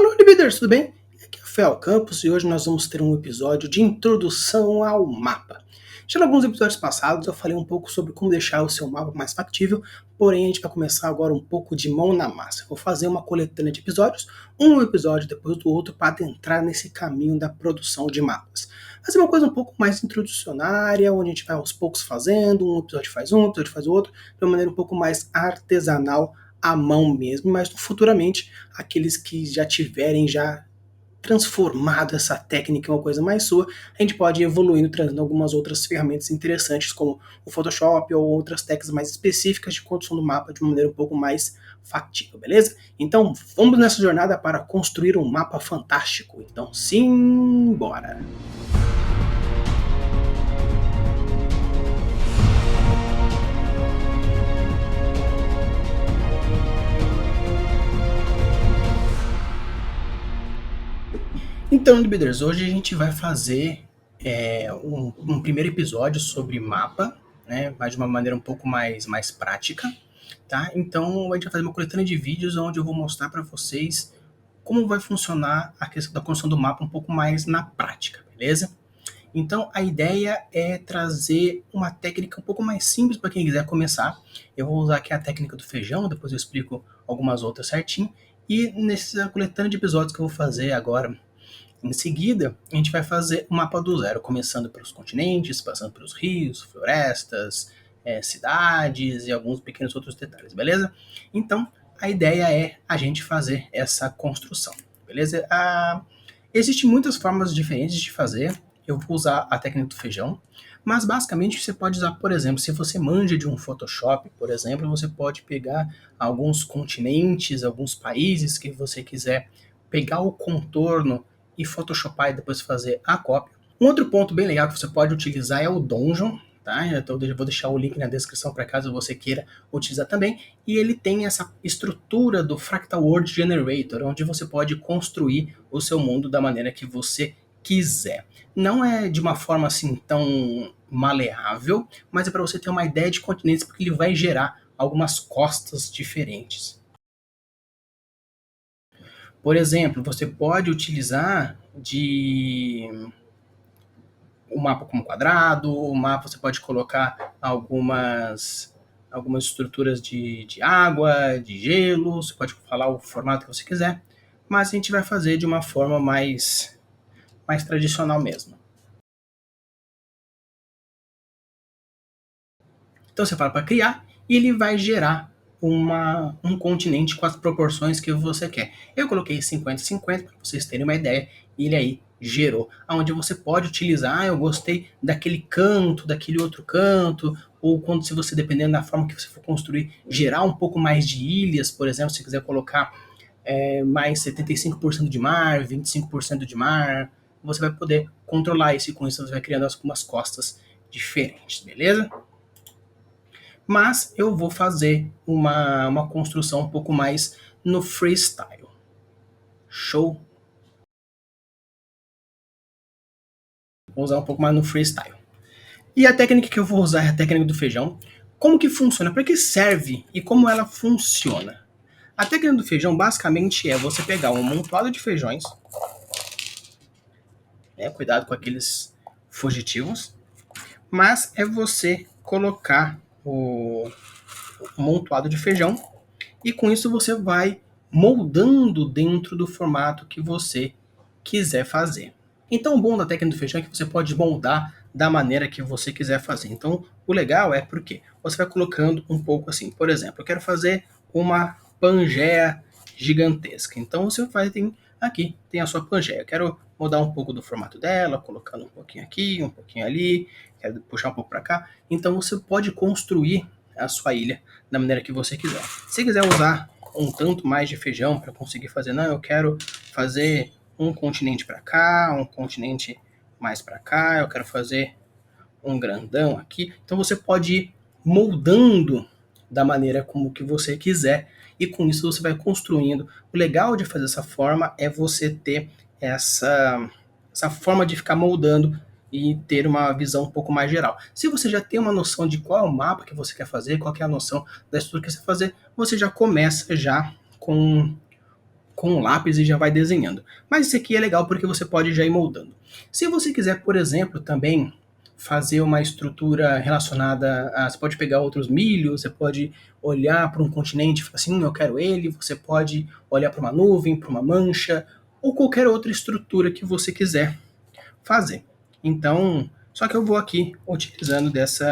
Alô, Libiders, tudo bem? Aqui é o Fel Campos e hoje nós vamos ter um episódio de introdução ao mapa. Já em alguns episódios passados eu falei um pouco sobre como deixar o seu mapa mais factível, porém a gente vai começar agora um pouco de mão na massa. Eu vou fazer uma coletânea de episódios, um episódio depois do outro, para adentrar nesse caminho da produção de mapas. Fazer uma coisa um pouco mais introducionária, onde a gente vai aos poucos fazendo, um episódio faz um, episódio faz outro, de uma maneira um pouco mais artesanal, à mão mesmo, mas futuramente aqueles que já tiverem já transformado essa técnica em uma coisa mais sua, a gente pode ir evoluindo, trazendo algumas outras ferramentas interessantes, como o Photoshop ou outras técnicas mais específicas de construção do mapa de uma maneira um pouco mais factível, beleza? Então vamos nessa jornada para construir um mapa fantástico. Então simbora! Então, Libiders, hoje a gente vai fazer um primeiro episódio sobre mapa, né, mas de uma maneira um pouco mais prática, tá? Então a gente vai fazer uma coletânea de vídeos onde eu vou mostrar para vocês como vai funcionar a questão da construção do mapa um pouco mais na prática, beleza? Então a ideia é trazer uma técnica um pouco mais simples para quem quiser começar. Eu vou usar aqui a técnica do feijão, depois eu explico algumas outras certinho. E nessa coletânea de episódios que eu vou fazer agora, em seguida, a gente vai fazer o mapa do zero, começando pelos continentes, passando pelos rios, florestas, cidades e alguns pequenos outros detalhes, beleza? Então, a ideia é a gente fazer essa construção, beleza? Existem muitas formas diferentes de fazer. Eu vou usar a técnica do feijão, mas basicamente você pode usar, por exemplo, se você manja de um Photoshop, por exemplo, você pode pegar alguns continentes, alguns países que você quiser pegar o contorno e photoshopar e depois fazer a cópia. Um outro ponto bem legal que você pode utilizar é o Donjon, tá? Então eu vou deixar o link na descrição para caso você queira utilizar também. E ele tem essa estrutura do Fractal World Generator, onde você pode construir o seu mundo da maneira que você quiser. Não é de uma forma assim tão maleável, mas é para você ter uma ideia de continentes, porque ele vai gerar algumas costas diferentes. Por exemplo, você pode utilizar o mapa como quadrado, o mapa você pode colocar algumas estruturas de água, de gelo, você pode falar o formato que você quiser, mas a gente vai fazer de uma forma mais tradicional mesmo. Então você fala para criar e ele vai gerar um continente com as proporções que você quer. Eu coloquei 50-50 para vocês terem uma ideia e ele aí gerou. Onde você pode utilizar, eu gostei daquele canto, daquele outro canto, ou quando se você, dependendo da forma que você for construir, gerar um pouco mais de ilhas, por exemplo, se quiser colocar mais 75% de mar, 25% de mar, você vai poder controlar isso e com isso você vai criando algumas costas diferentes, beleza? Mas eu vou fazer uma construção um pouco mais no freestyle. Show? Vou usar um pouco mais no freestyle. E a técnica que eu vou usar é a técnica do feijão. Como que funciona? Para que serve e como ela funciona? A técnica do feijão basicamente é você pegar um amontoado de feijões, cuidado com aqueles fugitivos, mas é você colocar o amontoado de feijão e com isso você vai moldando dentro do formato que você quiser fazer. Então o bom da técnica do feijão é que você pode moldar da maneira que você quiser fazer. Então o legal é porque você vai colocando um pouco assim, por exemplo, eu quero fazer uma Pangeia gigantesca. Então você faz, aqui tem a sua Pangeia. Eu quero mudar um pouco do formato dela, colocando um pouquinho aqui, um pouquinho ali, quero puxar um pouco para cá. Então você pode construir a sua ilha da maneira que você quiser. Se quiser usar um tanto mais de feijão para conseguir fazer, não, eu quero fazer um continente para cá, um continente mais para cá, eu quero fazer um grandão aqui. Então você pode ir moldando da maneira como que você quiser e com isso você vai construindo. O legal de fazer dessa forma é você ter essa forma de ficar moldando e ter uma visão um pouco mais geral. Se você já tem uma noção de qual é o mapa que você quer fazer, qual é a noção da estrutura que você quer fazer, você já começa já com com o lápis e já vai desenhando. Mas esse aqui é legal porque você pode já ir moldando. Se você quiser, por exemplo, também fazer uma estrutura relacionada a... Você pode pegar outros milhos, você pode olhar para um continente e falar assim, eu quero ele. Você pode olhar para uma nuvem, para uma mancha, ou qualquer outra estrutura que você quiser fazer. Então, só que eu vou aqui utilizando desse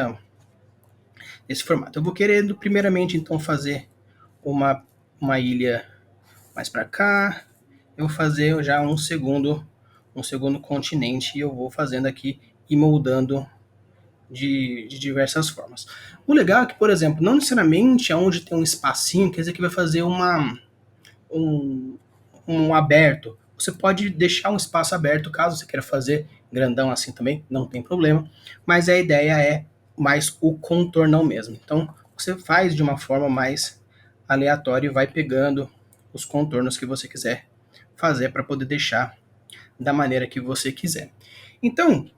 formato. Eu vou querendo primeiramente então fazer uma ilha mais para cá. Eu vou fazer já um segundo continente e eu vou fazendo aqui e moldando de diversas formas. O legal é que, por exemplo, não necessariamente aonde tem um espacinho quer dizer que vai fazer um aberto. Você pode deixar um espaço aberto caso você queira fazer grandão assim também, não tem problema. Mas a ideia é mais o contornão mesmo. Então você faz de uma forma mais aleatória e vai pegando os contornos que você quiser fazer para poder deixar da maneira que você quiser. Então,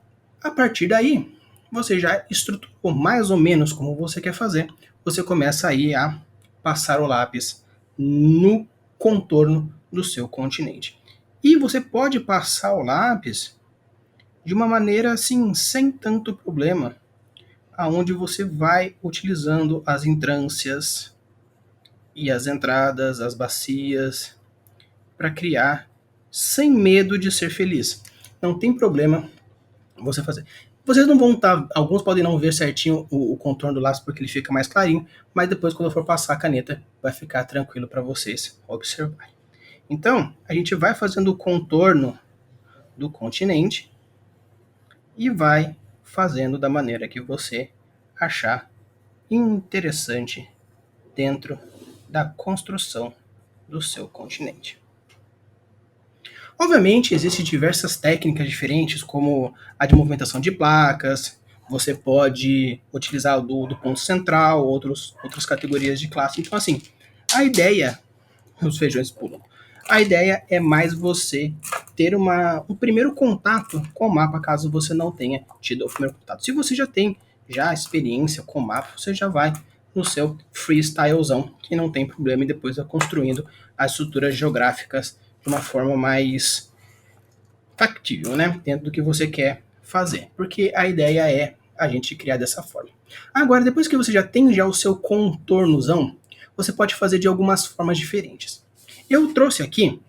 a partir daí, você já estruturou mais ou menos como você quer fazer. Você começa aí a passar o lápis no contorno do seu continente. E você pode passar o lápis de uma maneira assim, sem tanto problema, aonde você vai utilizando as entrâncias e as entradas, as bacias, para criar sem medo de ser feliz. Não tem problema você fazer. Vocês não vão estar, alguns podem não ver certinho o contorno do lápis porque ele fica mais clarinho, mas depois quando eu for passar a caneta vai ficar tranquilo para vocês observar. Então, a gente vai fazendo o contorno do continente e vai fazendo da maneira que você achar interessante dentro da construção do seu continente. Obviamente, existem diversas técnicas diferentes, como a de movimentação de placas, você pode utilizar do ponto central, outras categorias de classe. Então, assim, a ideia, os feijões pulam, a ideia é mais você ter um primeiro contato com o mapa, caso você não tenha tido o primeiro contato. Se você já tem experiência com o mapa, você já vai no seu freestylezão, que não tem problema, e depois vai construindo as estruturas geográficas de uma forma mais factível, né? Dentro do que você quer fazer. Porque a ideia é a gente criar dessa forma. Agora, depois que você já tem o seu contornozão, você pode fazer de algumas formas diferentes. Eu trouxe aqui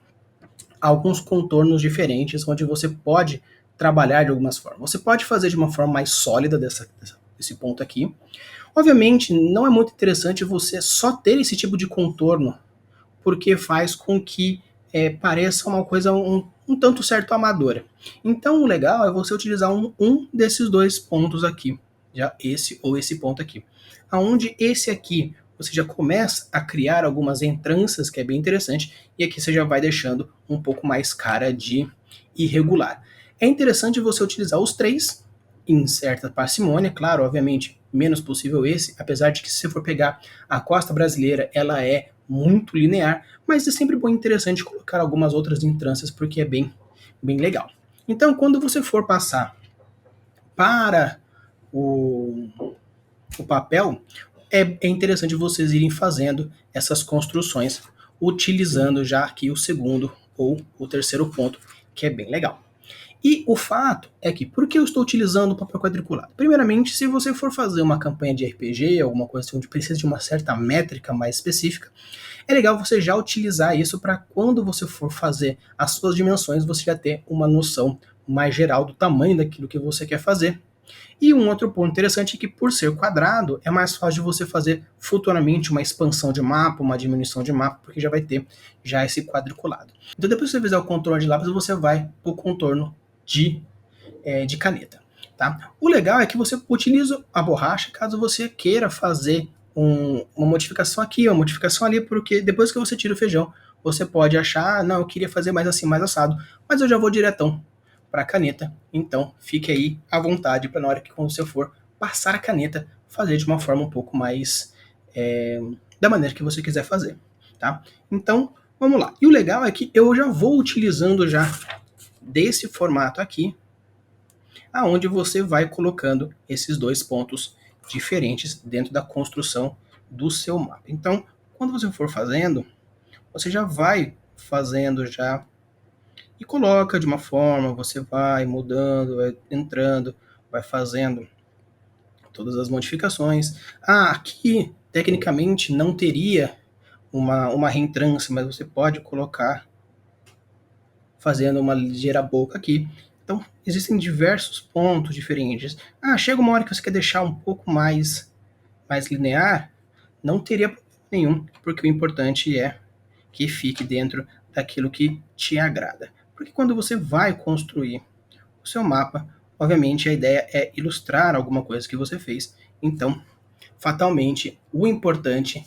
alguns contornos diferentes, onde você pode trabalhar de algumas formas. Você pode fazer de uma forma mais sólida desse ponto aqui. Obviamente, não é muito interessante você só ter esse tipo de contorno, porque faz com que pareça uma coisa um tanto certo amadora. Então o legal é você utilizar um desses dois pontos aqui, já esse ou esse ponto aqui. Aonde esse aqui você já começa a criar algumas entranças, que é bem interessante, e aqui você já vai deixando um pouco mais cara de irregular. É interessante você utilizar os três em certa parcimônia, claro, obviamente menos possível esse, apesar de que se você for pegar a costa brasileira, ela é muito linear, mas é sempre bom e interessante colocar algumas outras entrâncias, porque é bem legal. Então, quando você for passar para o papel, é interessante vocês irem fazendo essas construções, utilizando já aqui o segundo ou o terceiro ponto, que é bem legal. E o fato é que, por que eu estou utilizando o papel quadriculado? Primeiramente, se você for fazer uma campanha de RPG, alguma coisa assim, onde precisa de uma certa métrica mais específica, é legal você já utilizar isso para quando você for fazer as suas dimensões, você já ter uma noção mais geral do tamanho daquilo que você quer fazer. E um outro ponto interessante é que, por ser quadrado, é mais fácil de você fazer futuramente uma expansão de mapa, uma diminuição de mapa, porque já vai ter já esse quadriculado. Então, depois que você fizer o contorno de lápis, você vai para o contorno de caneta. Tá? O legal é que você utiliza a borracha caso você queira fazer uma modificação aqui, uma modificação ali, porque depois que você tira o feijão, você pode achar, não, eu queria fazer mais assim, mais assado, mas eu já vou diretão para a caneta, então fique aí à vontade para na hora que quando você for passar a caneta, fazer de uma forma um pouco mais da maneira que você quiser fazer. Tá? Então, vamos lá. E o legal é que eu já vou utilizando já desse formato aqui, aonde você vai colocando esses dois pontos diferentes dentro da construção do seu mapa. Então, quando você for fazendo, você já vai fazendo já e coloca de uma forma, você vai mudando, vai entrando, vai fazendo todas as modificações. Aqui tecnicamente não teria uma reentrância, mas você pode colocar fazendo uma ligeira boca aqui. Então, existem diversos pontos diferentes. Chega uma hora que você quer deixar um pouco mais linear, não teria problema nenhum, porque o importante é que fique dentro daquilo que te agrada. Porque quando você vai construir o seu mapa, obviamente a ideia é ilustrar alguma coisa que você fez. Então, fatalmente, o importante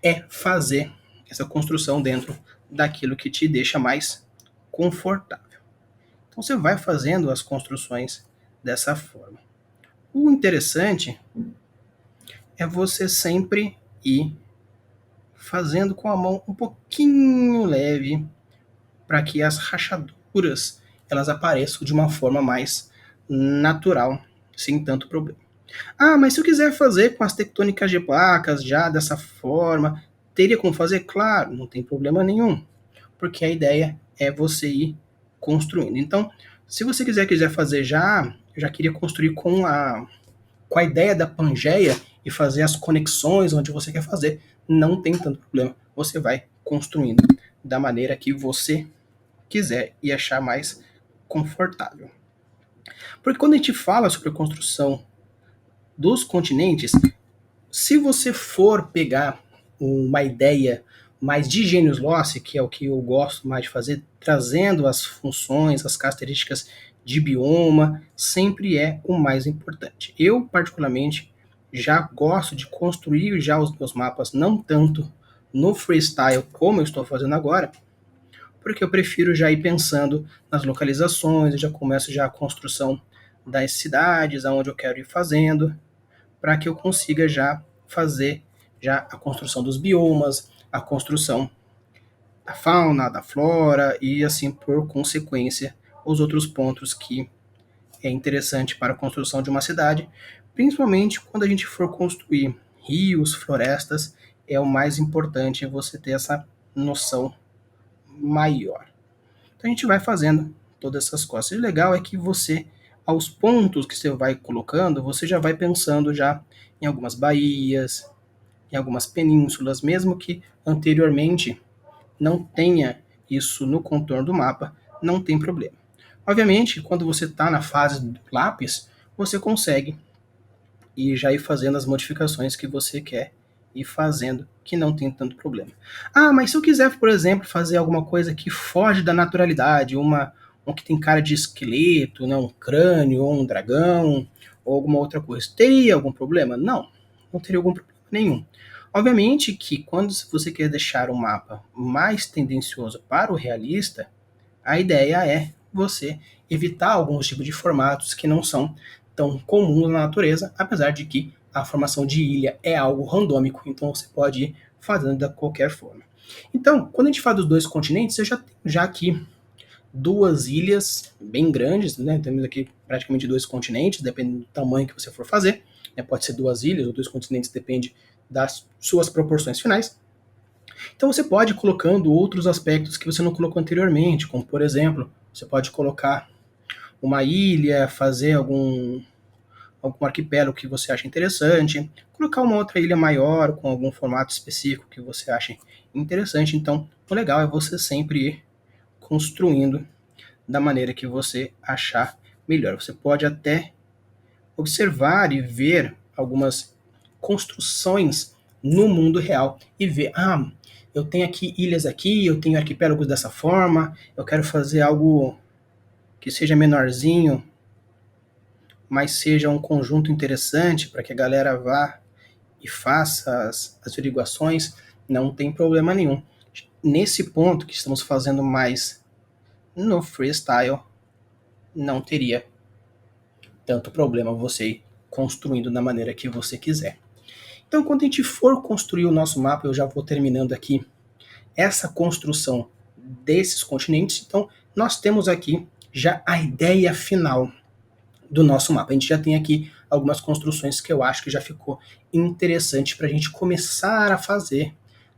é fazer essa construção dentro daquilo que te deixa mais confortável. Então você vai fazendo as construções dessa forma. O interessante é você sempre ir fazendo com a mão um pouquinho leve para que as rachaduras elas apareçam de uma forma mais natural, sem tanto problema. Mas se eu quiser fazer com as tectônicas de placas já dessa forma, teria como fazer? Claro, não tem problema nenhum, porque a ideia é você ir construindo. Então, se você quiser fazer já queria construir com a ideia da Pangeia e fazer as conexões onde você quer fazer, não tem tanto problema. Você vai construindo da maneira que você quiser e achar mais confortável. Porque quando a gente fala sobre a construção dos continentes, se você for pegar uma ideia mais de Genius Loci, que é o que eu gosto mais de fazer, trazendo as funções, as características de bioma, sempre é o mais importante. Eu, particularmente, já gosto de construir já os meus mapas, não tanto no freestyle como eu estou fazendo agora, porque eu prefiro já ir pensando nas localizações, eu já começo já a construção das cidades, aonde eu quero ir fazendo, para que eu consiga já fazer já a construção dos biomas, a construção da fauna, da flora e assim por consequência os outros pontos que é interessante para a construção de uma cidade, principalmente quando a gente for construir rios, florestas, é o mais importante você ter essa noção maior. Então a gente vai fazendo todas essas coisas. E o legal é que você, aos pontos que você vai colocando, você já vai pensando já em algumas baías, em algumas penínsulas, mesmo que anteriormente não tenha isso no contorno do mapa, não tem problema. Obviamente, quando você está na fase do lápis, você consegue já ir fazendo as modificações que você quer ir fazendo, que não tem tanto problema. Mas se eu quiser, por exemplo, fazer alguma coisa que foge da naturalidade, um que tem cara de esqueleto, né, um crânio, ou um dragão, ou alguma outra coisa, teria algum problema? Não teria algum problema nenhum. Obviamente que quando você quer deixar o mapa mais tendencioso para o realista, a ideia é você evitar alguns tipos de formatos que não são tão comuns na natureza, apesar de que a formação de ilha é algo randômico, então você pode ir fazendo de qualquer forma. Então, quando a gente fala dos dois continentes, eu já tenho aqui duas ilhas bem grandes, né? Temos aqui praticamente dois continentes, dependendo do tamanho que você for fazer, né? Pode ser duas ilhas ou dois continentes, depende das suas proporções finais. Então você pode ir colocando outros aspectos que você não colocou anteriormente, como por exemplo, você pode colocar uma ilha, fazer algum arquipélago que você acha interessante, colocar uma outra ilha maior com algum formato específico que você acha interessante. Então, o legal é você sempre ir construindo da maneira que você achar melhor. Você pode até observar e ver algumas construções no mundo real e ver, eu tenho aqui ilhas aqui, eu tenho arquipélagos dessa forma, eu quero fazer algo que seja menorzinho, mas seja um conjunto interessante para que a galera vá e faça as averiguações, não tem problema nenhum. Nesse ponto que estamos fazendo mais no freestyle, não teria tanto problema você ir construindo da maneira que você quiser. Então, quando a gente for construir o nosso mapa, eu já vou terminando aqui essa construção desses continentes. Então, nós temos aqui já a ideia final do nosso mapa. A gente já tem aqui algumas construções que eu acho que já ficou interessante para a gente começar a fazer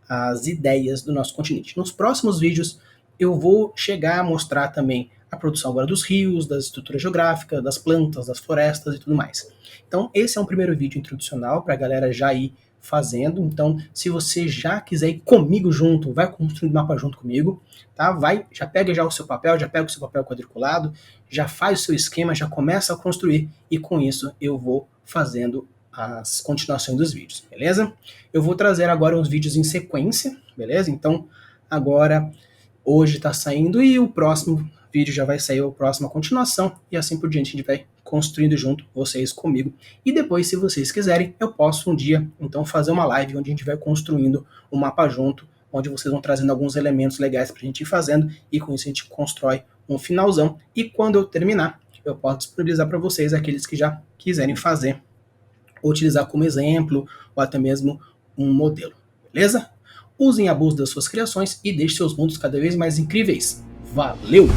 as ideias do nosso continente. Nos próximos vídeos, eu vou chegar a mostrar também a produção agora dos rios, das estruturas geográficas, das plantas, das florestas e tudo mais. Então, esse é um primeiro vídeo introducional para a galera já ir fazendo. Então, se você já quiser ir comigo junto, vai construindo o mapa junto comigo, tá? Já pega já o seu papel, já pega o seu papel quadriculado, já faz o seu esquema, já começa a construir e com isso eu vou fazendo as continuações dos vídeos, beleza? Eu vou trazer agora uns vídeos em sequência, beleza? Então, agora, hoje está saindo e o próximo vídeo já vai sair, a próxima continuação, e assim por diante a gente vai construindo junto, vocês comigo. E depois, se vocês quiserem, eu posso um dia, então, fazer uma live onde a gente vai construindo o mapa junto, onde vocês vão trazendo alguns elementos legais para a gente ir fazendo, e com isso a gente constrói um finalzão. E quando eu terminar, eu posso disponibilizar para vocês aqueles que já quiserem fazer, ou utilizar como exemplo, ou até mesmo um modelo, beleza? Usem e abusem das suas criações e deixem seus mundos cada vez mais incríveis. Valeu!